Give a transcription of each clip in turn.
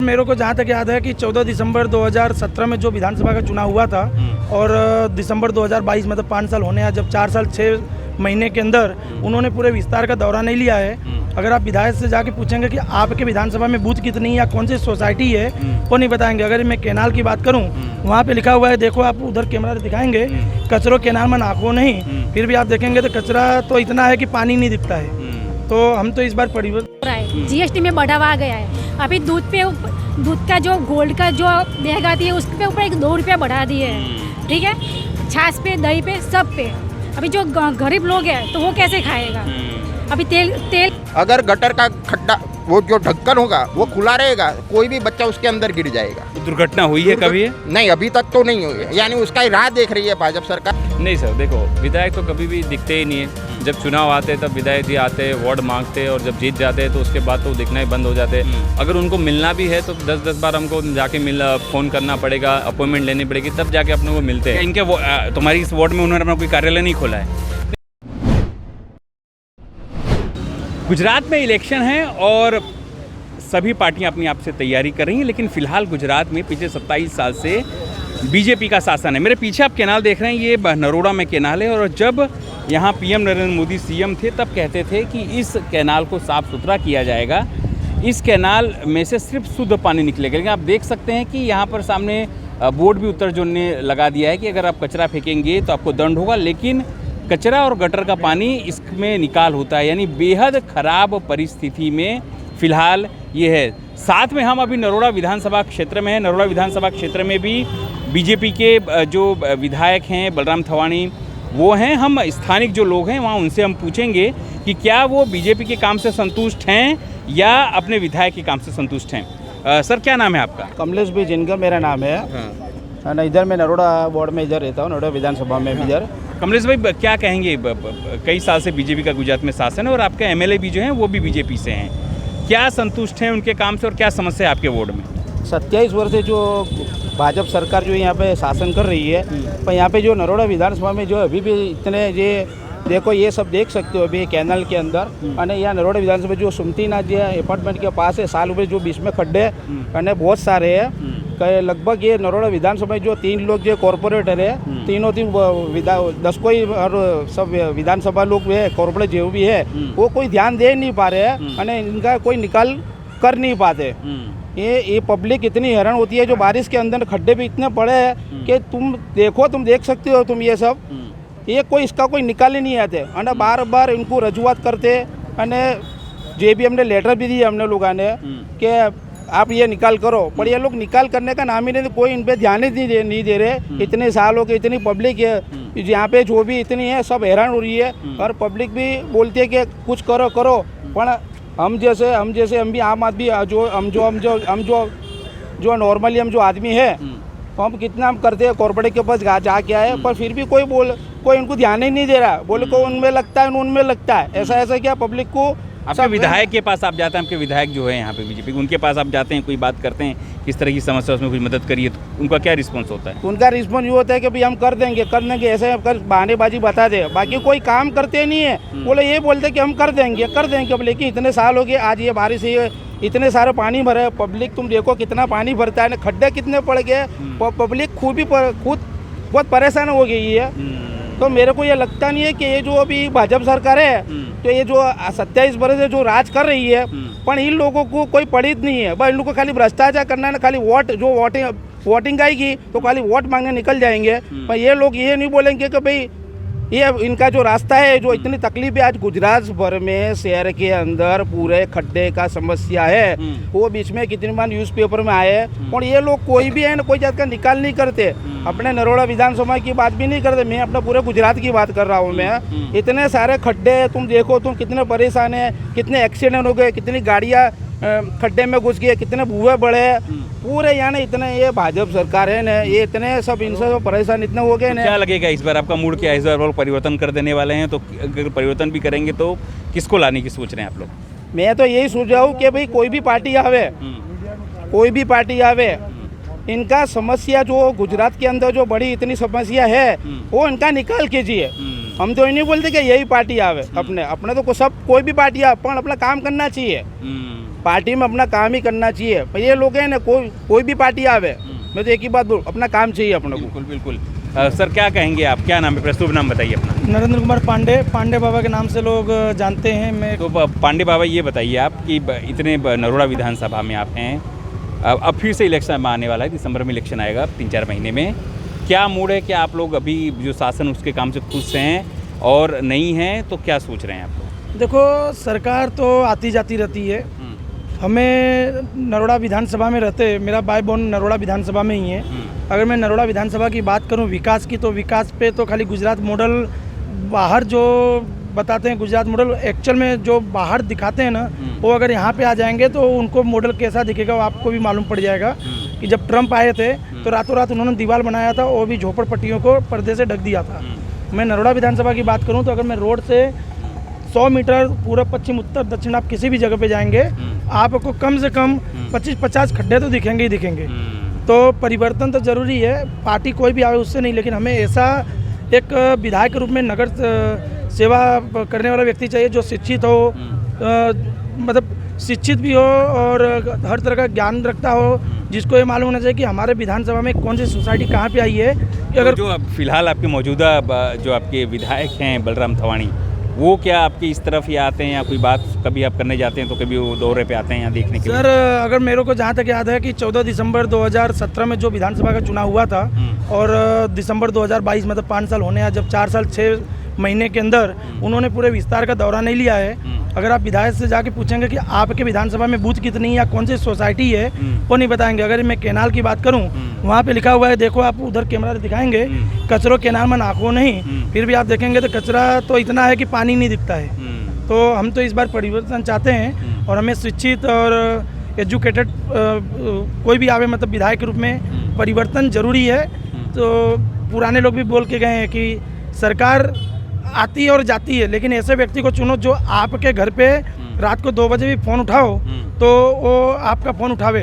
मेरे को जहाँ तक याद है कि 14 दिसंबर 2017 में जो विधानसभा का चुनाव हुआ था और दिसंबर 2022 मतलब 5 साल होने हैं, जब 4 साल 6 महीने के अंदर उन्होंने पूरे विस्तार का दौरा नहीं लिया है। अगर आप विधायक से जाके पूछेंगे कि आपके विधानसभा में बूथ कितनी या कौन सी सोसाइटी है, वो नहीं बताएंगे। अगर मैं कैनाल की बात करूं, वहाँ पे लिखा हुआ है, देखो आप उधर कैमरा से दिखाएंगे, कचरो कैनाल में नाखो नहीं, फिर भी आप देखेंगे तो कचरा तो इतना है कि पानी नहीं दिखता है। तो हम तो इस बार परिवर्तन जीएसटी में बढ़ावा आ गया है। अभी दूध का जो गोल्ड का जो बैग आती है उसके ऊपर 2 रुपया बढ़ा दिए हैं, ठीक है। छाछ पे, दही पे, सब पे। अभी जो गरीब लोग हैं तो वो कैसे खाएगा। अभी तेल अगर गटर का खड्डा वो जो ढक्कन होगा वो खुला रहेगा, कोई भी बच्चा उसके अंदर गिर जाएगा। दुर्घटना हुई है कभी? नहीं, अभी तक तो नहीं हुई है, यानी उसका ही राह देख रही है भाजपा सरकार। नहीं सर, देखो विधायक तो कभी भी दिखते ही नहीं है। जब चुनाव आते हैं तब विधायक जी आते हैं, वार्ड मांगते हैं, और जब जीत जाते हैं तो उसके बाद तो दिखना ही बंद हो जाते हैं। अगर उनको मिलना भी है तो 10-10 बार हमको जाके फ़ोन करना पड़ेगा, अपॉइंटमेंट लेनी पड़ेगी, तब जाके अपने को मिलते हैं। इनके तुम्हारी इस वार्ड में उन्होंने अपना कोई कार्यालय नहीं खोला है। गुजरात में इलेक्शन है और सभी पार्टियां अपनी आप से तैयारी कर रही हैं, लेकिन फिलहाल गुजरात में पिछले 27 साल से बीजेपी का शासन है। मेरे पीछे आप कैनाल देख रहे हैं, ये नरोड़ा में कैनाल है, और जब यहाँ पीएम नरेंद्र मोदी सीएम थे तब कहते थे कि इस कैनाल को साफ़ सुथरा किया जाएगा, इस कैनाल में से सिर्फ शुद्ध पानी निकलेगा। लेकिन आप देख सकते हैं कि यहाँ पर सामने बोर्ड भी उत्तर जोन ने लगा दिया है कि अगर आप कचरा फेंकेंगे तो आपको दंड होगा, लेकिन कचरा और गटर का पानी इसमें निकाल होता है, यानी बेहद ख़राब परिस्थिति में फ़िलहाल ये है। साथ में हम अभी नरोड़ा विधानसभा क्षेत्र में हैं। नरोड़ा विधानसभा क्षेत्र में भी बीजेपी के जो विधायक हैं बलराम थवाणी वो हैं। हम स्थानिक जो लोग हैं वहाँ उनसे हम पूछेंगे कि क्या वो बीजेपी के काम से संतुष्ट हैं या अपने विधायक के काम से संतुष्ट हैं। सर, क्या नाम है आपका? कमलेश भी जिनका मेरा नाम है। हाँ। इधर मैं नरोड़ा वार्ड में इधर रहता हूँ, नरोड़ा विधानसभा में इधर। कमलेश भाई, क्या कहेंगे? कई साल से बीजेपी का गुजरात में शासन है और आपके एमएलए भी जो हैं वो भी बीजेपी से हैं। क्या संतुष्ट हैं उनके काम से और क्या समस्या है आपके वार्ड में? 27 वर्ष से जो भाजपा सरकार जो यहाँ पे शासन कर रही है, पर यहाँ पे जो नरोड़ा विधानसभा में जो अभी भी इतने ये देखो, ये सब देख सकते हो अभी कैनाल के अंदर। और यहाँ नरोड़ा विधानसभा जो सुमतीनाथ जी अपार्टमेंट के पास है, साल में जो बीच में खड्डे और बहुत सारे हैं। लगभग ये नरोड़ा विधानसभा में जो 3 लोग जो कॉरपोरेटर है, तीनों 10 कोई और सब विधानसभा लोग है, कॉरपोरेट जो भी है वो कोई ध्यान दे नहीं पा रहे हैं और इनका कोई निकाल कर नहीं पाते। ये पब्लिक इतनी हैरान होती है, जो बारिश के अंदर खड्डे भी इतने पड़े हैं कि तुम देख सकते हो तुम ये सब, ये कोई इसका कोई निकाल ही नहीं आते। और बार बार इनको रजूआत करते हैं, JBM ने लेटर भी दिए हमने लोगों ने कि आप ये निकाल करो, पर ये लोग निकाल करने का नाम ही नहीं, कोई इन पे ध्यान ही नहीं दे रहे। इतने सालों की इतनी पब्लिक है यहाँ पे, जो भी इतनी है सब हैरान हो रही है और पब्लिक भी बोलती है कि कुछ करो करो। पर हम भी आम आदमी जो नॉर्मली हम जो आदमी है, हम कितना हम करते हैं, कॉर्पोरेट के पास जाके आए, पर फिर भी कोई उनको ध्यान ही नहीं दे रहा। बोले को उनमें लगता है, उनमें लगता है, ऐसा क्या पब्लिक को। आपके विधायक के पास आप जाते हैं, आपके विधायक जो है यहाँ पे बीजेपी, उनके पास आप जाते हैं, कोई बात करते हैं किस तरह की समस्या, उसमें कुछ मदद करिए, तो उनका क्या रिस्पॉन्स होता है? उनका रिस्पॉन्स ये होता है कि भाई हम कर देंगे ऐसे बहानेबाजी बता दे, बाकी कोई काम करते नहीं है। बोले ये बोलते कि हम कर देंगे अब, लेकिन इतने साल हो गए, आज ये बारिश है, इतने सारे पानी भरे, पब्लिक तुम देखो कितना पानी भरता है, खड्डे कितने पड़ गए, पब्लिक खुद बहुत परेशान हो गई है। तो मेरे को ये लगता नहीं है कि ये जो अभी भाजपा सरकार है, तो ये जो 27 वर्ष से जो राज कर रही है, पर इन लोगों को कोई पढ़ित नहीं है। बस इन लोगों को खाली भ्रष्टाचार करना है, खाली वोटिंग आएगी तो खाली वोट मांगने निकल जाएंगे। पर ये लोग ये नहीं बोलेंगे कि भाई ये इनका जो रास्ता है, जो इतनी तकलीफ है आज गुजरात भर में, शहर के अंदर पूरे खड्डे का समस्या है, वो बीच में कितनी बार न्यूज़पेपर में आए, और ये लोग कोई भी है ना, कोई जात का निकाल नहीं करते। अपने नरोड़ा विधानसभा की बात भी नहीं करते, मैं अपना पूरे गुजरात की बात कर रहा हूँ। मैं इतने सारे खड्डे, तुम देखो तुम कितने परेशान है, कितने एक्सीडेंट हो गए, कितनी गाड़ियाँ खड्डे में घुस गए, कितने भूए बढ़े पूरे, यानी इतने ये भाजपा सरकार है ना, ये इतने सब इनसे परेशान इतने हो गए ना। क्या लगेगा इस बार आपका मूड क्या है? इस बार वो परिवर्तन कर देने वाले हैं, तो अगर परिवर्तन भी करेंगे तो किसको लाने की सोच रहे हैं आप लोग? मैं तो यही सोच रहा हूँ कि भाई कोई भी पार्टी आवे, इनका समस्या जो गुजरात के अंदर जो बड़ी इतनी समस्या है वो इनका निकाल कीजिए। हम तो ये नहीं बोलते कि यही पार्टी आवे, अपने तो सब कोई भी पार्टी आवे, पर अपना काम करना चाहिए। पार्टी में अपना काम ही करना चाहिए। पर ये लोग हैं ना, कोई भी पार्टी आवे, मैं तो एक ही बात बोलूँ, अपना काम चाहिए अपने को। बिल्कुल बिल्कुल। सर क्या कहेंगे आप, क्या नाम है, प्रस्तुत नाम बताइए अपना। नरेंद्र कुमार पांडे, पांडे बाबा के नाम से लोग जानते हैं। मैं तो पांडे बाबा ये बताइए आप कि इतने नरोड़ा विधानसभा में आप हैं, अब फिर से इलेक्शन आने वाला है, दिसंबर में इलेक्शन आएगा 3-4 महीने में, क्या मूड है, क्या आप लोग अभी जो शासन उसके काम से खुश हैं और नहीं हैं, तो क्या सोच रहे हैं आप लोग? देखो, सरकार तो आती जाती रहती है। हमें नरोड़ा विधानसभा में रहते, मेरा बाय बॉर्न नरोड़ा विधानसभा में ही है। अगर मैं नरोड़ा विधानसभा की बात करूं विकास की, तो विकास पे तो खाली गुजरात मॉडल बाहर जो बताते हैं, गुजरात मॉडल एक्चुअल में जो बाहर दिखाते हैं ना, वो अगर यहाँ पे आ जाएंगे तो उनको मॉडल कैसा दिखेगा वो आपको भी मालूम पड़ जाएगा। कि जब ट्रम्प आए थे तो रातों रात उन्होंने दीवार बनाया था, वो भी झोपड़पट्टियों को पर्दे से ढक दिया था। मैं नरोड़ा विधानसभा की बात करूँ तो अगर मैं रोड से 100 मीटर पूर्व पश्चिम उत्तर दक्षिण आप किसी भी जगह पे जाएंगे, आपको कम से कम 25-50 खड्डे तो दिखेंगे ही दिखेंगे। तो परिवर्तन तो जरूरी है, पार्टी कोई भी आवे उससे नहीं, लेकिन हमें ऐसा एक विधायक के रूप में नगर सेवा करने वाला व्यक्ति चाहिए जो शिक्षित हो, मतलब शिक्षित भी हो और हर तरह का ज्ञान रखता हो, जिसको ये मालूम होना चाहिए कि हमारे विधानसभा में कौन सी सोसाइटी कहाँ पे आई है। कि अगर जो अब फिलहाल आपके मौजूदा जो आपके विधायक हैं बलराम थवाणी, वो क्या आपकी इस तरफ ही आते हैं या कोई बात कभी आप करने जाते हैं तो कभी वो दौरे पे आते हैं यहाँ देखने के लिए? सर, अगर मेरे को जहाँ तक याद है कि 14 दिसंबर 2017 में जो विधानसभा का चुनाव हुआ था और दिसंबर 2022 मतलब 5 साल होने हैं, जब 4 साल 6 महीने के अंदर उन्होंने पूरे विस्तार का दौरा नहीं लिया है। अगर आप विधायक से जाके पूछेंगे कि आपके विधानसभा में बूथ कितनी या कौन सी सोसाइटी है, वो नहीं बताएंगे। अगर मैं केनाल की बात करूं, वहाँ पे लिखा हुआ है, देखो आप उधर कैमरा से दिखाएंगे, कचरो केनाल में नाखो नहीं, फिर भी आप देखेंगे तो कचरा तो इतना है कि पानी नहीं दिखता है। तो हम तो इस बार परिवर्तन चाहते हैं और हमें शिक्षित और एजुकेटेड कोई भी आवे, मतलब विधायक के रूप में परिवर्तन जरूरी है। तो पुराने लोग भी बोल के गए हैं कि सरकार आती है और जाती है, लेकिन ऐसे व्यक्ति को चुनो जो आपके घर पे रात को 2 बजे भी फ़ोन उठाओ तो वो आपका फ़ोन उठावे।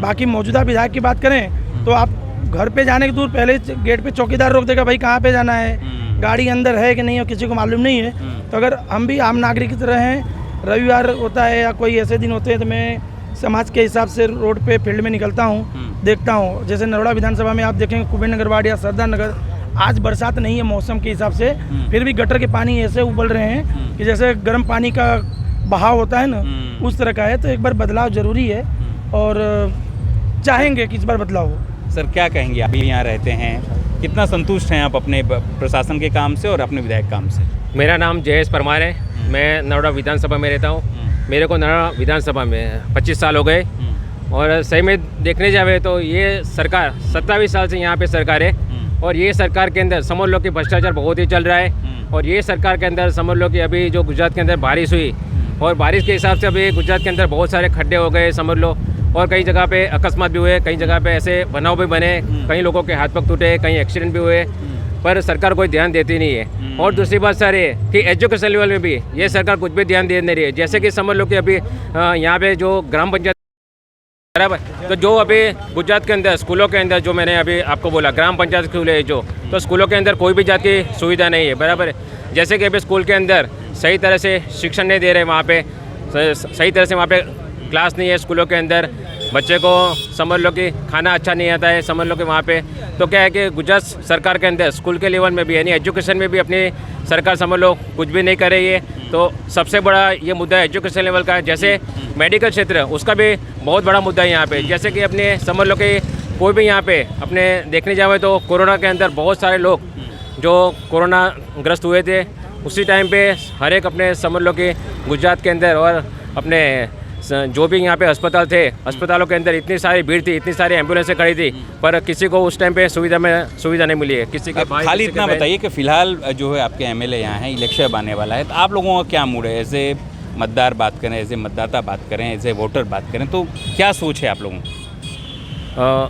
बाकी मौजूदा विधायक की बात करें तो आप घर पे जाने के दूर पहले गेट पे चौकीदार रोक देगा, भाई कहाँ पे जाना है, गाड़ी अंदर है कि नहीं है, किसी को मालूम नहीं है। तो अगर हम भी आम नागरिक की तरह हैं, रविवार होता है या कोई ऐसे दिन होते हैं तो मैं समाज के हिसाब से रोड पे फील्ड में निकलता हूँ, देखता हूँ। जैसे नरोड़ा विधानसभा में आप देखेंगे कुबेर नगर वार्ड या सरदार नगर, आज बरसात नहीं है मौसम के हिसाब से, फिर भी गटर के पानी ऐसे उबल रहे हैं कि जैसे गर्म पानी का बहाव होता है ना, उस तरह का है। तो एक बार बदलाव जरूरी है और चाहेंगे कि इस बार बदलाव हो। सर क्या कहेंगे, आप भी यहाँ रहते हैं, कितना संतुष्ट हैं आप अपने प्रशासन के काम से और अपने विधायक काम से? मेरा नाम जयेश परमार है, मैं नरोड़ा विधानसभा में रहता हूँ। मेरे को नरोड़ा विधानसभा में 25 साल हो गए और सही में देखने जावे तो ये सरकार 27 साल से यहाँ पे सरकार है और ये सरकार के अंदर समझ लो कि भ्रष्टाचार बहुत ही चल रहा है। और ये सरकार के अंदर समझ लो कि अभी जो गुजरात के अंदर बारिश हुई और बारिश के हिसाब से अभी गुजरात के अंदर बहुत सारे खड्डे हो गए समझ लो, और कई जगह पे अकस्मात भी हुए, कई जगह पे ऐसे बनाव भी बने, कई लोगों के हाथ पग टूटे, कई एक्सीडेंट भी हुए, पर सरकार कोई ध्यान देती नहीं है। और दूसरी बात सर ये कि एजुकेशन लेवल में भी ये सरकार कुछ भी ध्यान दे नहीं रही है। जैसे कि समझ लो कि अभी यहाँ पे जो ग्राम पंचायत बराबर, तो जो अभी गुजरात के अंदर स्कूलों के अंदर जो मैंने अभी आपको बोला ग्राम पंचायत स्कूल है जो, तो स्कूलों के अंदर कोई भी जात की सुविधा नहीं है बराबर है। जैसे कि अभी स्कूल के अंदर सही तरह से शिक्षण नहीं दे रहे, वहाँ पे सही तरह से वहाँ पे क्लास नहीं है स्कूलों के अंदर, बच्चे को समझ लो कि खाना अच्छा नहीं आता है समझ लो कि वहाँ पे। तो क्या है कि गुजरात सरकार के अंदर स्कूल के लेवल में भी यानी एजुकेशन में भी अपनी सरकार समझ लो कुछ भी नहीं कर रही है। तो सबसे बड़ा ये मुद्दा एजुकेशन लेवल का है। जैसे मेडिकल क्षेत्र उसका भी बहुत बड़ा मुद्दा है यहाँ पे। जैसे कि अपने समझ लो कि कोई भी यहाँ पे अपने देखने जाए तो कोरोना के अंदर बहुत सारे लोग जो कोरोना ग्रस्त हुए थे उसी टाइम पे हर एक अपने समझ लो कि गुजरात के अंदर और अपने जो भी यहाँ पे अस्पताल थे, अस्पतालों के अंदर इतनी सारी भीड़ थी, इतनी सारी एम्बुलेंसें खड़ी थी, पर किसी को उस टाइम पे सुविधा नहीं मिली है। किसी के भाई खाली इतना बताइए कि फिलहाल जो है आपके एमएलए यहाँ हैं, इलेक्शन आने वाला है, तो आप लोगों का क्या मूड है? ऐसे मतदार बात करें, ऐसे मतदाता बात करें, ऐसे वोटर बात करें, तो क्या सोच है आप लोगों की?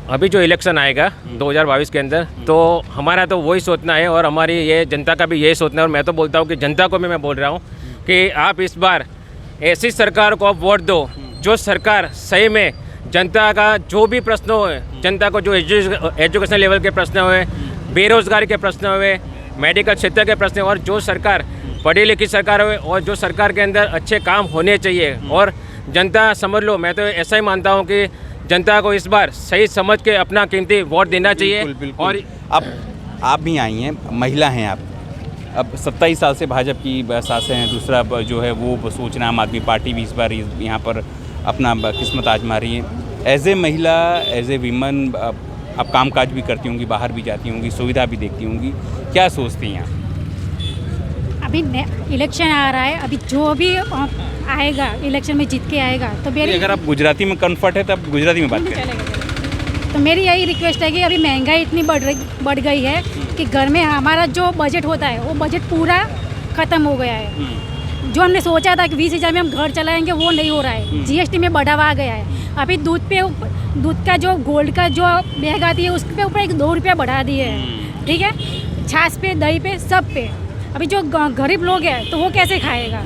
अभी जो इलेक्शन आएगा 2022 के अंदर, तो हमारा तो वही सोचना है और हमारी ये जनता का भी यही सोचना है। और मैं तो बोलता हूँ कि जनता को भी मैं बोल रहा हूँ कि आप इस बार ऐसी सरकार को आप वोट दो जो सरकार सही में जनता का जो भी प्रश्न हो, जनता को जो एजुकेशन लेवल के प्रश्न हुए, बेरोजगारी के प्रश्न हुए, मेडिकल क्षेत्र के प्रश्न, और जो सरकार पढ़ी लिखी सरकार हुए और जो सरकार के अंदर अच्छे काम होने चाहिए और जनता समझ लो, मैं तो ऐसा ही मानता हूँ कि जनता को इस बार सही समझ के अपना कीमती वोट देना चाहिए। बिल्कुल, बिल्कुल। और अब आप भी आई हैं, महिला हैं आप, अब 27 साल से भाजपा की सांसें हैं, दूसरा जो है वो सोचना आम आदमी पार्टी भी इस बार यहाँ पर अपना किस्मत आजमा रही है। एज ए महिला, एज ए वीमन, आप कामकाज भी करती होंगी, बाहर भी जाती होंगी, सुविधा भी देखती होंगी, क्या सोचती हैं आप? अभी इलेक्शन आ रहा है, अभी जो भी आएगा इलेक्शन में जीत के आएगा तो मेरी अगर आप गुजराती में कन्फर्ट है तब गुजराती में बात करें। चलेगा। तो मेरी यही रिक्वेस्ट है कि अभी महंगाई इतनी बढ़ गई है कि घर में हमारा जो बजट होता है वो बजट पूरा ख़त्म हो गया है। जो हमने सोचा था कि 20,000 में हम घर चलाएंगे वो नहीं हो रहा है। जीएसटी में बढ़ावा आ गया है। अभी दूध का जो गोल्ड का जो बैग आती है उसके ऊपर 2 रुपया बढ़ा दिए है, ठीक है। छाछ पे, दही पे, सब पे। अभी जो गरीब लोग हैं तो वो कैसे खाएगा?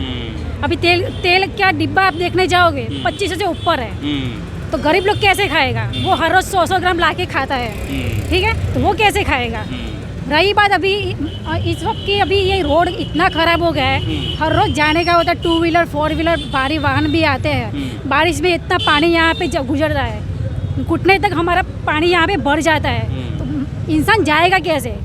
अभी तेल क्या डिब्बा आप देखने जाओगे 25 से ऊपर है, तो गरीब लोग कैसे खाएगा? वो हर रोज 100 ग्राम ला के खाता है, ठीक है, तो वो कैसे खाएगा? रही बात अभी इस वक्त की, अभी ये रोड इतना खराब हो गया है, हर रोज जाने का होता है, 2 व्हीलर 4 व्हीलर भारी वाहन भी आते हैं। बारिश में इतना पानी यहाँ पे गुजर रहा है, घुटने तक हमारा पानी यहाँ पे भर जाता है, तो इंसान जाएगा कैसे?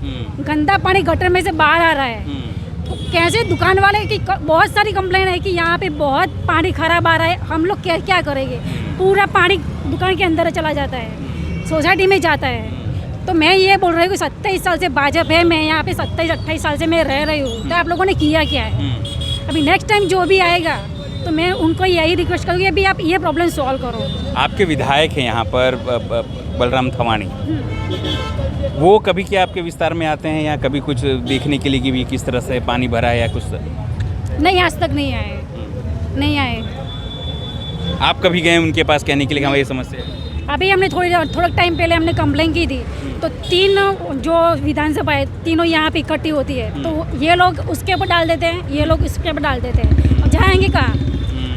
गंदा पानी गटर में से बाहर आ रहा है, तो कैसे? दुकान वाले की बहुत सारी कंप्लेन है कि यहाँ पे बहुत पानी खराब आ रहा है, हम लोग क्या करेंगे? पूरा पानी दुकान के अंदर चला जाता है, सोसाइटी में जाता है। तो मैं ये बोल रही हूँ कि 27 साल से भाजपा है, मैं यहाँ पे 27-28 साल से मैं रह रही हूँ, तो आप लोगों ने किया क्या है? अभी नेक्स्ट टाइम जो भी आएगा तो मैं उनको यही रिक्वेस्ट करूँगी अभी आप ये प्रॉब्लम सॉल्व करो। आपके विधायक हैं यहाँ पर बलराम थवानी, वो कभी क्या आपके विस्तार में आते हैं या कभी कुछ देखने के लिए कि भी किस तरह से पानी भरा है या कुछ? नहीं, आज तक नहीं आए, नहीं आए। आप कभी गए उनके पास कहने के लिए हमारी ये समस्या है? अभी हमने थोड़ा टाइम पहले हमने कंप्लेन की थी, तो 3 जो विधानसभा है तीनों यहाँ पे इकट्ठी होती है, तो ये लोग उसके ऊपर डाल देते हैं, ये लोग इसके ऊपर डाल देते हैं। अब जाएंगे कहाँ?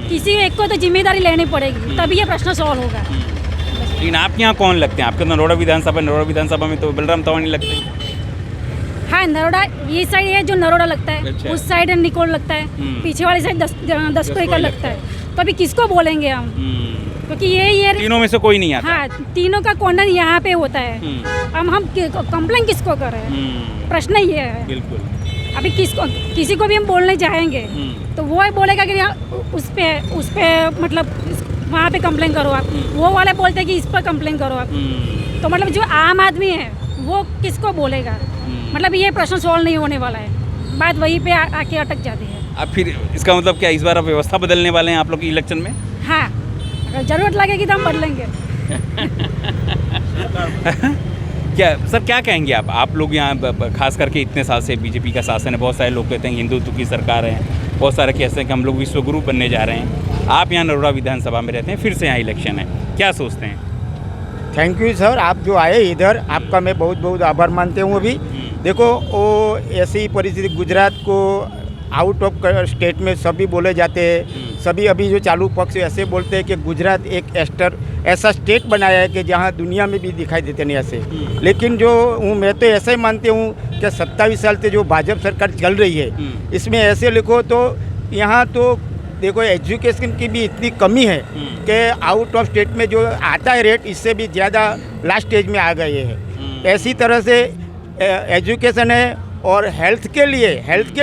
किसी एक को तो जिम्मेदारी लेनी पड़ेगी, तभी ये प्रश्न सॉल्व होगा। लेकिन आप यहाँ कौन लगते हैं? आपके नरोड़ा विधानसभा में तो बलराम थवानी लगते हैं। हाँ, नरोड़ा ये साइड है जो नरोड़ा लगता है, अच्छा। उस साइड निकोल लगता है, पीछे वाली साइड 10 को एकड़ लगता है। तो अभी किसको बोलेंगे हम? क्योंकि ये तीनों में से कोई नहीं आता। हाँ, तीनों का कॉर्नर यहाँ पे होता है। हम कंप्लेन किसको करें? प्रश्न ये है। बिल्कुल। अभी किसी को भी हम बोलने जाएंगे तो वो बोलेगा कि उस पे मतलब वहाँ पे कंप्लेन करो आप, वो वाले बोलते हैं कि इस पर कंप्लेन करो आप। तो मतलब जो आम आदमी है वो किसको बोलेगा? मतलब ये प्रश्न सॉल्व नहीं होने वाला है, बात वहीं पे आके अटक जाती है। अब फिर इसका मतलब क्या इस बार आप व्यवस्था बदलने वाले हैं आप लोग की इलेक्शन में? हाँ, अगर ज़रूरत लगेगी तो हम बदलेंगे। क्या क्या कहेंगे आप लोग यहाँ खास करके इतने साल से बीजेपी का शासन है, बहुत सारे लोग कहते हैं हिंदुत्व की सरकार है, बहुत सारे कहते हैं कि हम लोग विश्वगुरु बनने जा रहे हैं। आप यहाँ नरोड़ा विधानसभा में रहते हैं, फिर से यहाँ इलेक्शन है, क्या सोचते हैं? थैंक यू सर, आप जो आए इधर, आपका मैं बहुत बहुत आभार मानते हूँ। अभी देखो वो ऐसी परिस्थिति गुजरात को आउट ऑफ स्टेट में सभी बोले जाते हैं, सभी अभी जो चालू पक्ष ऐसे बोलते हैं कि गुजरात एक ऐसा स्टेट बनाया है कि जहाँ दुनिया में भी दिखाई देते नहीं ऐसे। लेकिन जो मैं तो ऐसा ही मानती हूँ कि 27 साल से जो भाजपा सरकार चल रही है, इसमें ऐसे लिखो तो यहाँ तो देखो एजुकेशन की भी इतनी कमी है कि आउट ऑफ स्टेट में जो आता है रेट इससे भी ज़्यादा लास्ट स्टेज में आ गए हैं। ऐसी तरह से एजुकेशन है और हेल्थ के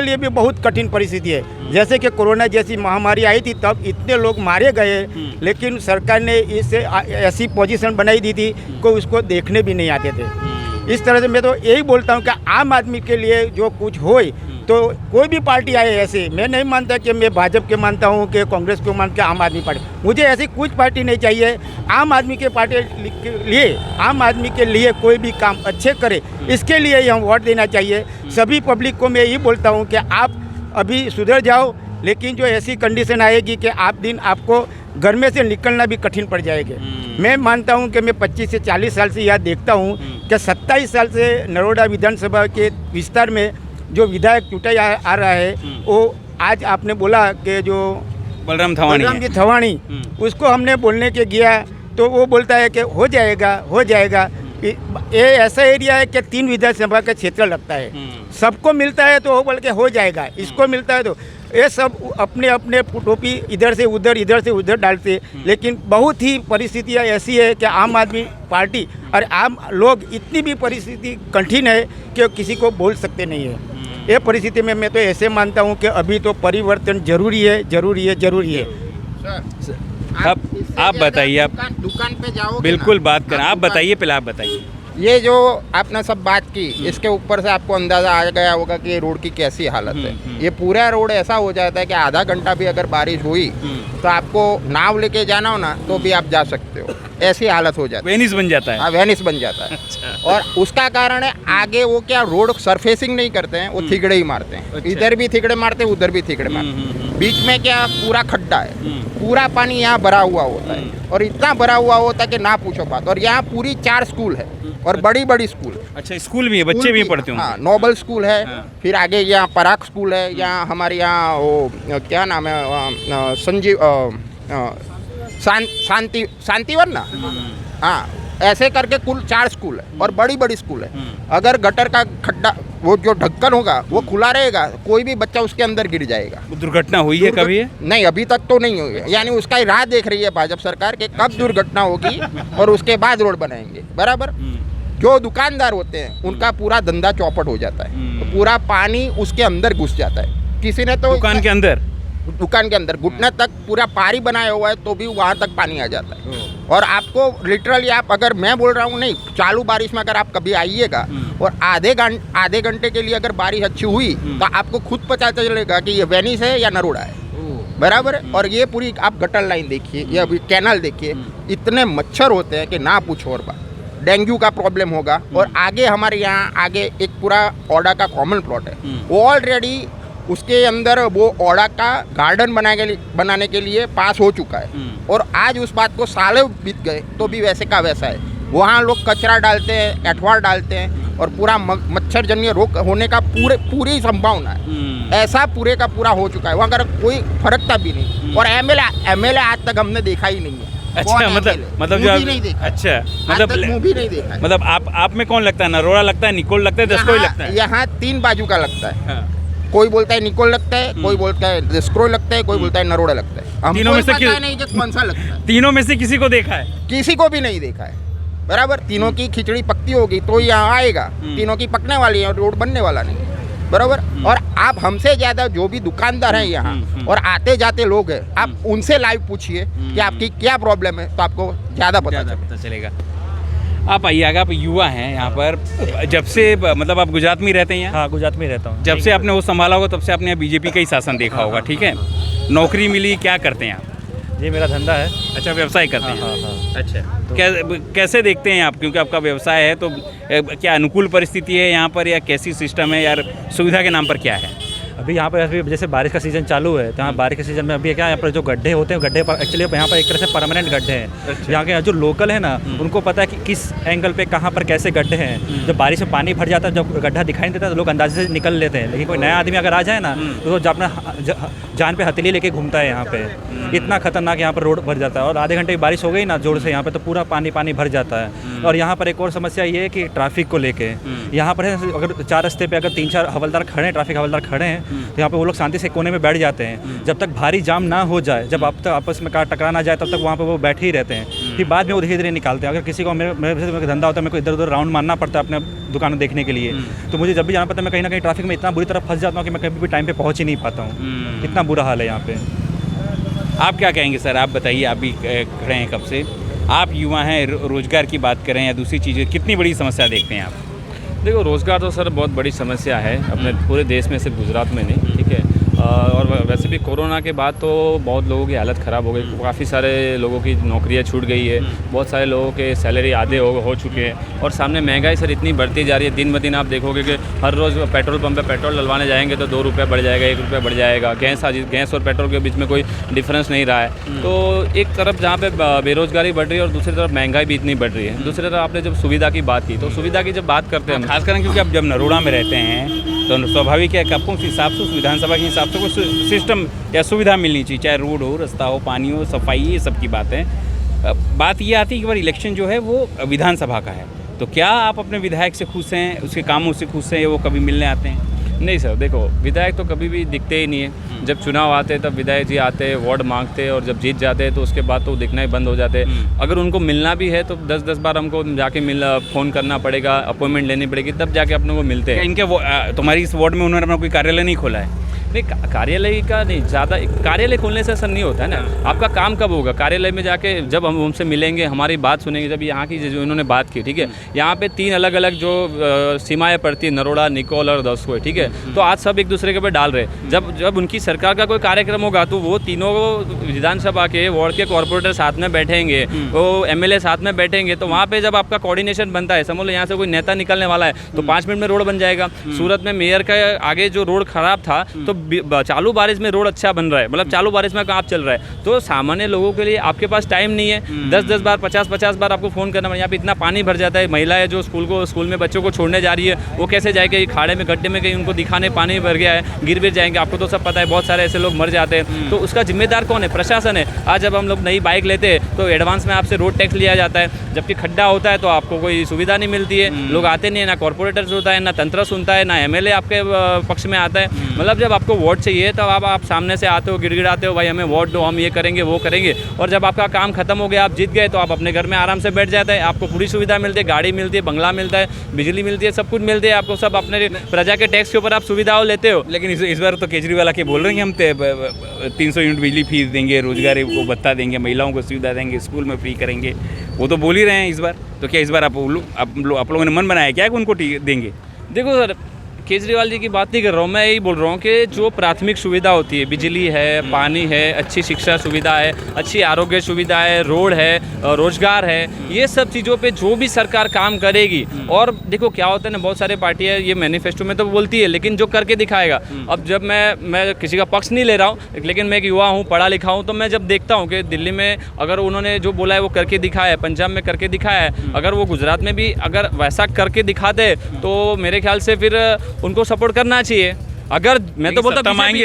लिए भी बहुत कठिन परिस्थिति है। जैसे कि कोरोना जैसी महामारी आई थी तब इतने लोग मारे गए, लेकिन सरकार ने इससे ऐसी पोजीशन बनाई दी थी कि उसको देखने भी नहीं आते थे। इस तरह से मैं तो यही बोलता हूँ कि आम आदमी के लिए जो कुछ होए तो कोई भी पार्टी आए ऐसे, मैं नहीं मानता कि मैं भाजपा के मानता हूँ कि कांग्रेस को मानता के आम आदमी पार्टी, मुझे ऐसी कुछ पार्टी नहीं चाहिए। आम आदमी के पार्टी के लिए, आम आदमी के लिए कोई भी काम अच्छे करे, इसके लिए ही हम वोट देना चाहिए। सभी पब्लिक को मैं यही बोलता हूँ कि आप अभी सुधर जाओ, लेकिन जो ऐसी कंडीशन आएगी कि आपको घर में से निकलना भी कठिन पड़ जाएगा। मैं मानता हूँ कि मैं 25 से 40 साल से यह देखता हूँ कि 27 साल से नरोड़ा विधानसभा के विस्तार में जो विधायक चुटा आ रहा है, वो आज आपने बोला कि जो बलराम जी थवानी, उसको हमने बोलने के गया तो वो बोलता है कि हो जाएगा। ये ऐसा एरिया है कि 3 विधानसभा का क्षेत्र लगता है, सबको मिलता है तो वो बोल के हो जाएगा, इसको मिलता है तो ये सब अपने अपने टोपी इधर से उधर डालते, लेकिन बहुत ही परिस्थितियाँ ऐसी है कि आम आदमी पार्टी और आम लोग इतनी भी परिस्थिति कठिन है कि किसी को बोल सकते नहीं है। ये परिस्थिति में मैं तो ऐसे मानता हूँ कि अभी तो परिवर्तन जरूरी है। अब आप बताइए, आप दुकान पे जाओ, बिल्कुल बात करें, आप बताइए, पहले आप बताइए। ये जो आपने सब बात की, इसके ऊपर से आपको अंदाज़ा आ गया होगा कि रोड की कैसी हालत है। ये पूरा रोड ऐसा हो जाता है कि आधा घंटा भी अगर बारिश हुई तो आपको नाव लेके जाना हो ना तो भी आप जा सकते हो, ऐसी हालत हो जाती है। वेनिस बन जाता है। हाँ, वेनिस बन जाता है। और उसका कारण है आगे वो क्या रोड सरफेसिंग नहीं करते हैं, वो थिगड़े ही मारते हैं। अच्छा। इधर भी थिगड़े मारते हैं, उधर भी थिगड़े मारते हैं। बीच में क्या पूरा खड्डा है, पूरा पानी यहाँ भरा हुआ होता है और इतना भरा हुआ होता है कि ना पूछो बात। और यहाँ पूरी 4 स्कूल है और बड़ी बड़ी स्कूल। अच्छा, स्कूल भी है, बच्चे भी पढ़ते होंगे। हाँ, नोबल स्कूल है। हाँ। फिर आगे यहाँ पराग स्कूल है। यहाँ हमारे यहाँ वो क्या नाम है, शांतिवन ना। हाँ, ऐसे करके कुल 4 स्कूल है और बड़ी बड़ी स्कूल है। अगर गटर का खड्डा, वो जो ढक्कन होगा वो खुला रहेगा, कोई भी बच्चा उसके अंदर गिर जाएगा। दुर्घटना हुई है कभी है? नहीं, अभी तक तो नहीं हुई है। यानी उसका ही राह देख रही है भाजपा सरकार कि कब दुर्घटना होगी और उसके बाद रोड बनाएंगे। बराबर। जो दुकानदार होते हैं उनका पूरा धंधा चौपट हो जाता है, तो पूरा पानी उसके अंदर घुस जाता है। किसी ने तो दुकान के अंदर घुटने तक पूरा पारी बनाया हुआ है तो भी वहाँ तक पानी आ जाता है। और आपको लिटरली, आप अगर मैं बोल रहा हूँ नहीं, चालू बारिश में अगर आप कभी आइएगा और आधे घंटे के लिए अगर बारिश अच्छी हुई तो आपको खुद पता चलेगा कि ये वेनिस है या नरोड़ा है। बराबर है। और ये पूरी आप गटर लाइन देखिए, ये अभी कैनाल देखिए, इतने मच्छर होते हैं कि ना पूछो और बात। डेंगू का प्रॉब्लम होगा। और आगे हमारे यहाँ आगे एक पूरा ओडा का कॉमन प्लॉट है, वो ऑलरेडी उसके अंदर वो ओडा का गार्डन बनाने के लिए पास हो चुका है। और आज उस बात को सालों बीत गए तो भी वैसे का वैसा है। वहाँ लोग कचरा डालते हैं, एठवार डालते हैं और पूरा मच्छरजन्य रोग होने का पूरी संभावना है। ऐसा पूरे का पूरा हो चुका है, वहाँ अगर कोई फर्कता भी नहीं। और एमएलए आज तक हमने देखा ही नहीं है। अच्छा, मतलब जो नहीं देखा। अच्छा, मूवी नहीं देखा। मतलब आप में कौन लगता है? नरोड़ा लगता है, निकोल लगता है, दस्कोई लगता है? यहाँ 3 बाजू का लगता है। हाँ। कोई बोलता है निकोल लगता है, कोई बोलता है दस्कोई लगता है, कोई बोलता है नरोड़ा लगता है। तीनों में से पता नहीं कि कौन सा लगता है। तीनों में से किसी को देखा है? किसी को भी नहीं देखा है। बराबर। तीनों की खिचड़ी पकती होगी तो यहाँ आएगा, तीनों की पकने वाली है, रोड बनने वाला नहीं। बराबर। और आप हमसे ज़्यादा जो भी दुकानदार हैं यहाँ और आते जाते लोग हैं, आप उनसे लाइव पूछिए कि आपकी क्या प्रॉब्लम है, तो आपको ज़्यादा पता चलेगा। आप आइएगा, आप युवा हैं यहाँ पर, जब से मतलब आप गुजरात में ही रहते हैं यहाँ? हाँ, गुजरात में ही रहता हूँ। जब से आपने वो संभाला होगा तब से आपने बीजेपी का ही शासन देखा होगा, ठीक है? नौकरी मिली, क्या करते हैं आप? ये मेरा धंधा है। अच्छा, व्यवसाय करते हैं? हाँ। अच्छा, कैसे देखते हैं आप, क्योंकि आपका व्यवसाय है, तो क्या अनुकूल परिस्थिति है यहाँ पर या कैसी सिस्टम है यार, सुविधा के नाम पर क्या है? अभी यहाँ पर अभी जैसे बारिश का सीज़न चालू है, तो यहाँ बारिश के सीज़न में अभी क्या, यहाँ पर जो गड्ढे होते हैं, गड्ढे पर एक्चुअली यहाँ पर एक तरह से परमानेंट गड्ढे हैं। यहाँ के जो लोकल है ना, उनको पता है कि किस एंगल पे कहाँ पर कैसे गड्ढे हैं। जब बारिश में पानी भर जाता है, जब गड्ढा दिखाई नहीं देता तो लोग अंदाजे से निकल लेते हैं। लेकिन कोई नया आदमी अगर आ जाए ना तो वो अपना जान पे हथेली लेके घूमता है यहाँ पे। इतना खतरनाक यहाँ पर रोड भर जाता है। और आधे घंटे की बारिश हो गई ना जोर से यहाँ पे, तो पूरा पानी भर जाता है। और यहाँ पर एक और समस्या ये है कि ट्रैफिक को लेके यहाँ पर है, अगर 4 रास्ते पे अगर 3-4 हवलदार खड़े हैं, ट्रैफिक हवलदार खड़े हैं, तो यहाँ पे वो लोग शांति से कोने में बैठ जाते हैं। जब तक भारी जाम ना हो जाए, जब आप तक आपस में कार टकरा ना जाए, तब तक वहाँ पे वो बैठे ही रहते हैं। फिर बाद में वो धीरे धीरे निकालते हैं। अगर किसी को मेरे धंधा होता है, मेरे को इधर उधर राउंड मारना पड़ता है अपने दुकान देखने के लिए, तो मुझे जब भी जाना पड़ता है मैं कहीं ना कहीं ट्रैफिक में इतना बुरी तरह फंस जाता हूँ कि मैं कभी भी टाइम पे पहुँच ही नहीं पाता हूँ। इतना बुरा हाल है यहाँ पे। आप क्या कहेंगे सर? आप बताइए, आप भी खड़े हैं कब से, आप युवा हैं, रोजगार की बात करें या दूसरी चीज़ें, कितनी बड़ी समस्या देखते हैं आप? देखो, रोज़गार तो सर बहुत बड़ी समस्या है अपने पूरे देश में, सिर्फ गुजरात में नहीं, ठीक है। और वैसे भी कोरोना के बाद तो बहुत लोगों की हालत ख़राब हो गई। काफ़ी सारे लोगों की नौकरियां छूट गई है, बहुत सारे लोगों के सैलरी आधे हो चुके हैं। और सामने महंगाई सर इतनी बढ़ती जा रही है, दिन ब दिन आप देखोगे कि हर रोज़ पेट्रोल पंप पे पेट्रोल डलवाने जाएंगे तो 2 रुपये बढ़ जाएगा, 1 रुपया बढ़ जाएगा। गैस और पेट्रोल के बीच में कोई डिफरेंस नहीं रहा है। तो एक तरफ जहाँ पे बेरोज़गारी बढ़ रही है और दूसरी तरफ महंगाई भी इतनी बढ़ रही है। दूसरी तरफ आपने जब सुविधा की बात की, तो सुविधा की जब बात करते हैं, खासकर क्योंकि आप जब नरोड़ा में रहते हैं तो स्वाभाविक है कि आपको उस हिसाब से, उस विधानसभा के हिसाब से कुछ सिस्टम या सुविधा मिलनी चाहिए, चाहे रोड हो, रास्ता हो, पानी हो, सफाई, ये सब की बात है। बात ये आती है कि बार इलेक्शन जो है वो विधानसभा का है, तो क्या आप अपने विधायक से खुश हैं, उसके कामों से खुश हैं, या वो कभी मिलने आते हैं? नहीं सर, देखो विधायक तो कभी भी दिखते ही नहीं है। जब चुनाव आते हैं तब विधायक जी आते हैं, वार्ड मांगते हैं, और जब जीत जाते हैं तो उसके बाद तो दिखना ही बंद हो जाते हैं। अगर उनको मिलना भी है तो 10-10 बार हमको जाके फ़ोन करना पड़ेगा, अपॉइंटमेंट लेनी पड़ेगी, तब जाके अपने को मिलते हैं। इनके तुम्हारी इस वार्ड में उन्होंने अपना कोई कार्यालय नहीं खोला है? नहीं, कार्यालय का नहीं, ज़्यादा कार्यालय खोलने से असर नहीं होता है ना। आपका काम कब होगा? कार्यालय में जाके जब हम उनसे मिलेंगे, हमारी बात सुनेंगे। जब यहाँ की जो इन्होंने बात की, ठीक है, यहाँ पे 3 अलग अलग जो सीमाएं पड़ती है, नरोड़ा, निकोल और दसकोई, ठीक है, तो आज सब एक दूसरे के ऊपर डाल रहे हैं। जब उनकी सरकार का कोई कार्यक्रम होगा तो वो तीनों विधानसभा के वार्ड के कॉर्पोरेटर साथ में बैठेंगे, वो MLA साथ में बैठेंगे, तो वहाँ पे जब आपका कोऑर्डिनेशन बनता है, समझ लो यहाँ से कोई नेता निकलने वाला है तो 5 मिनट में रोड बन जाएगा। सूरत में मेयर का आगे जो रोड खराब था, तो चालू बारिश में रोड अच्छा बन रहा है, मतलब चालू बारिश में काम चल रहा है। तो सामान्य लोगों के लिए आपके पास टाइम नहीं है 10-10 बार 50-50 बार आपको फ़ोन करना पड़ेगा। यहाँ पे इतना पानी भर जाता है। महिलाएं जो स्कूल में बच्चों को छोड़ने जा रही है, वो कैसे जाएगी? खाड़े में, गड्ढे में कहीं उनको दिखाने पानी भर गया है, गिर जाएंगे। आपको तो सब पता है, बहुत सारे ऐसे लोग मर जाते हैं। तो उसका जिम्मेदार कौन है? प्रशासन है। आज जब हम लोग नई बाइक लेते हैं तो एडवांस में आपसे रोड टैक्स लिया जाता है, जबकि खड्डा होता है तो आपको कोई सुविधा नहीं मिलती है। लोग आते नहीं है, ना कॉर्पोरेटर होता है, ना तंत्र सुनता है, ना MLA आपके पक्ष में आता है। मतलब जब आपको वोट चाहिए तब आप सामने से आते हो, गिड़गिड़ाते हो, भाई हमें वोट दो, हम ये करेंगे, वो करेंगे। और जब आपका काम खत्म हो गया, आप जीत गए, तो आप अपने घर में आराम से बैठ जाते हैं। आपको पूरी सुविधा मिलती है, गाड़ी मिलती है, बंगला मिलता है, बिजली मिलती है, सब कुछ मिलती है आपको। सब अपने प्रजा के टैक्स के ऊपर आप सुविधाओं लेते हो। लेकिन इस बार तो केजरीवाल आके बोल रहे हैं कि हम 300 यूनिट बिजली फीस देंगे, रोजगार को भत्ता देंगे, महिलाओं को सुविधा देंगे, स्कूल में फ्री करेंगे। वो तो बोल ही रहे हैं इस बार। तो क्या इस बार आप लोगों ने मन बनाया क्या कि उनको देंगे? देखो सर, केजरीवाल जी की बात नहीं कर रहा हूँ, मैं यही बोल रहा हूँ कि जो प्राथमिक सुविधा होती है, बिजली है, पानी है, अच्छी शिक्षा सुविधा है, अच्छी आरोग्य सुविधा है, रोड है, रोजगार है, ये सब चीज़ों पे जो भी सरकार काम करेगी। और देखो क्या होता है ना, बहुत सारे पार्टियाँ ये मैनिफेस्टो में तो बोलती है, लेकिन जो करके दिखाएगा। अब जब मैं किसी का पक्ष नहीं ले रहा हूँ, लेकिन मैं एक युवा हूँ, पढ़ा लिखा हूँ, तो मैं जब देखता हूँ कि दिल्ली में अगर उन्होंने जो बोला है वो करके दिखाया है, पंजाब में करके दिखाया है, अगर वो गुजरात में भी अगर वैसा करके दिखाते तो मेरे ख्याल से फिर उनको सपोर्ट करना चाहिए। अगर मैं तो बोलता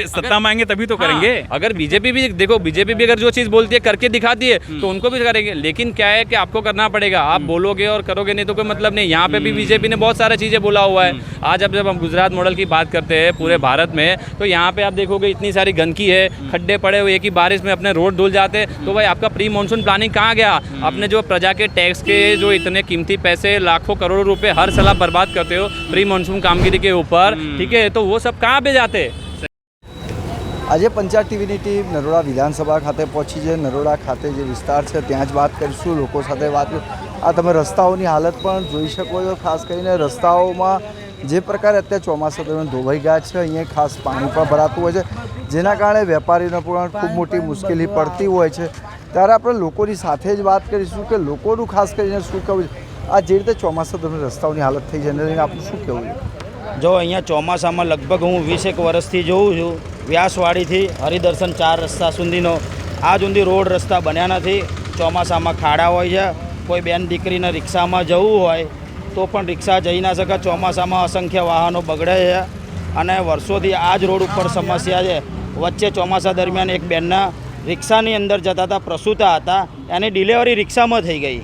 सत्ता मांगे तभी तो करेंगे। अगर बीजेपी भी देखो, बीजेपी भी अगर जो चीज़ बोलती है करके दिखाती है तो उनको भी करेंगे। लेकिन क्या है कि आपको करना पड़ेगा, आप बोलोगे और करोगे नहीं तो कोई मतलब नहीं। यहाँ पे भी बीजेपी ने बहुत सारी चीज़ें बोला हुआ है। आज अब जब हम गुजरात मॉडल की बात करते हैं पूरे भारत में, तो यहाँ पे आप देखोगे इतनी सारी गंदगी है, खड्डे पड़े हुए, एक ही बारिश में अपने रोड धुल जाते। तो भाई आपका प्री मानसून प्लानिंग कहाँ गया? अपने जो प्रजा के टैक्स के जो इतने कीमती पैसे, लाखों करोड़ों रुपए हर साल बर्बाद करते हो प्री मानसून कामगिरी के ऊपर, ठीक है, तो वो सब कहाँ पे जाते? આજે પંચાયત ટીવીની ટીમ નરોડા વિધાનસભા ખાતે પહોંચી છે। નરોડા ખાતે જે વિસ્તાર છે ત્યાં જ વાત કરીશું, લોકો સાથે વાત આ તમે રસ્તાઓની હાલત પણ જોઈ શકો છો। ખાસ કરીને રસ્તાઓમાં જે પ્રકારે અત્યારે ચોમાસા દરમિયાન ધોવાઈ ગયા છે, અહીંયા ખાસ પાણી પણ ભરાતું હોય છે, જેના કારણે વેપારીને પણ ખૂબ મોટી મુશ્કેલી પડતી હોય છે। ત્યારે આપણે લોકોની સાથે જ વાત કરીશું કે લોકોનું ખાસ કરીને શું કહેવું છે આ જે રીતે ચોમાસા દરમિયાન રસ્તાઓની હાલત થઈ છે એને લઈને આપણું શું કહેવું છે? જો અહીંયા ચોમાસામાં લગભગ હું 20 એક વર્ષથી જોઉં છું, વ્યાસવાડીથી હરિદર્શન 4 રસ્તા સુધીનો આજ સુધી રોડ રસ્તા બન્યા નથી। ચોમાસામાં ખાડા હોય છે, કોઈ બેન દીકરીને રિક્ષામાં જવું હોય તો પણ રિક્ષા જઈ ના શકે। ચોમાસામાં અસંખ્ય વાહનો બગડે છે અને વર્ષોથી આ જ રોડ ઉપર સમસ્યા છે। વચ્ચે ચોમાસા દરમિયાન એક બેનના રિક્ષાની અંદર જતા હતા, પ્રસૂતા હતા, એની ડિલિવરી રિક્ષામાં થઈ ગઈ,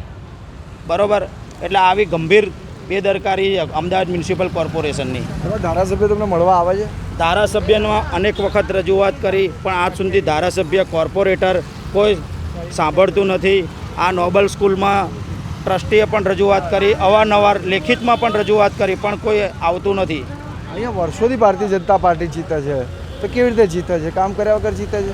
બરાબર। એટલે આવી ગંભીર બેદરકારી અમદાવાદ મ્યુનિસિપલ કોર્પોરેશનની। ધારાસભ્ય તમને મળવા આવે છે? ધારાસભ્યમાં અનેક વખત રજૂઆત કરી પણ આજ સુધી ધારાસભ્ય, કોર્પોરેટર કોઈ સાંભળતું નથી। આ નોબલ સ્કૂલમાં ટ્રસ્ટીએ પણ રજૂઆત કરી, અવારનવાર લેખિતમાં પણ રજૂઆત કરી પણ કોઈ આવતું નથી। અહીંયા વર્ષોથી ભારતીય જનતા પાર્ટી જીતે છે, તો કેવી રીતે જીતે છે? કામ કર્યા વગર જીતે છે?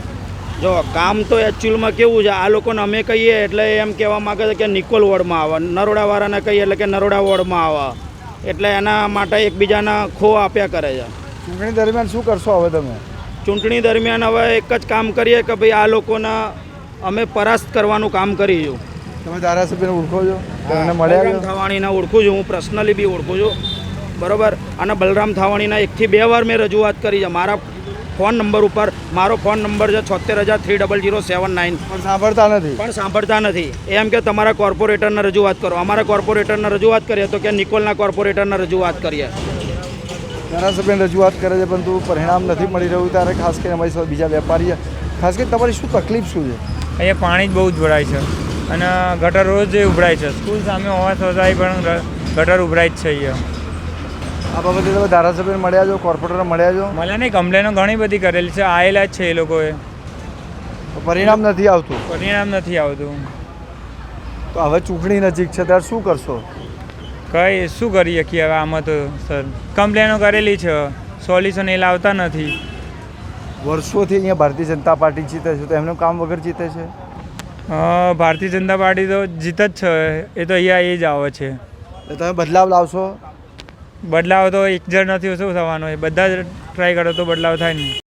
જો કામ તો એકચ્યુઅલમાં કેવું છે, આ લોકોને અમે કહીએ એટલે એમ કહેવા માગે છે કે નિકોલ વોર્ડમાં આવે, નરોડાવાળાને કહીએ એટલે કે નરોડા વોર્ડમાં આવે, એટલે એના માટે એકબીજાના ખો આપ્યા કરે છે। ચૂંટણી દરમિયાન શું કરશો હવે તમે? ચૂંટણી દરમિયાન હવે એક જ કામ કરીએ કે ભાઈ આ લોકોને અમે પરાસ્ત કરવાનું કામ કરીશું। તમે ધારાસભ્યને ઓળખો છો? તમને મળ્યા? બલરામ થાવાણીને ઓળખું છું, હું પર્સનલી બી ઓળખું છું, બરાબર। અને બલરામ થાવાણીના 1 થી 2 વાર મેં રજૂઆત કરી છે। મારા ફોન નંબર ઉપર, મારો ફોન નંબર છે 76,300,079, પણ સાંભળતા નથી। એમ કે તમારા કોર્પોરેટરને રજૂઆત કરો, અમારા કોર્પોરેટરને રજૂઆત કરીએ તો કે નિકોલના કોર્પોરેટરને રજૂઆત કરીએ। ધારાસભ્યને રજૂઆત કરે છે પરંતુ પરિણામ નથી મળી રહ્યું। ત્યારે ખાસ કરીને અમારી સાથે બીજા વેપારી, ખાસ કરીને તમારી શું તકલીફ શું છે? અહીંયા પાણી જ બહુ જ ભરાય છે અને ગટર રોજ ઉભરાય છે। સ્કૂલ સામે હોવા છતાંય પણ ગટર ઉભરાય જ છે અહીંયા। આ બાબતે તમે ધારાસભ્યને મળ્યા છો, કોર્પોરેટરને મળ્યા છો, મને નહીં, કમ્પ્લેનો ઘણી બધી કરેલી છે, આવેલા જ છે એ લોકોએ, તો પરિણામ નથી આવતું. પરિણામ નથી આવતું. તો હવે ચૂંટણી નજીક છે ત્યારે શું કરશો? કઈ શું કરી શકીએ હવે આમાં તો સર, કમ્પ્લેનો કરેલી છે, સોલ્યુશન એ લાવતા નથી. વર્ષોથી અહીંયા ભારતીય જનતા પાર્ટી જીતે છે, તો એમનું કામ વગર જીતે છે? ભારતીય જનતા પાર્ટી તો જીત જ છે, એ તો અહીંયા એ જ આવે છે. તો તમે બદલાવ લાવશો? બદલાવ તો એક જણ નથી શું થવાનો, એ બધા જ ટ્રાય કરો તો બદલાવ થાય નહીં.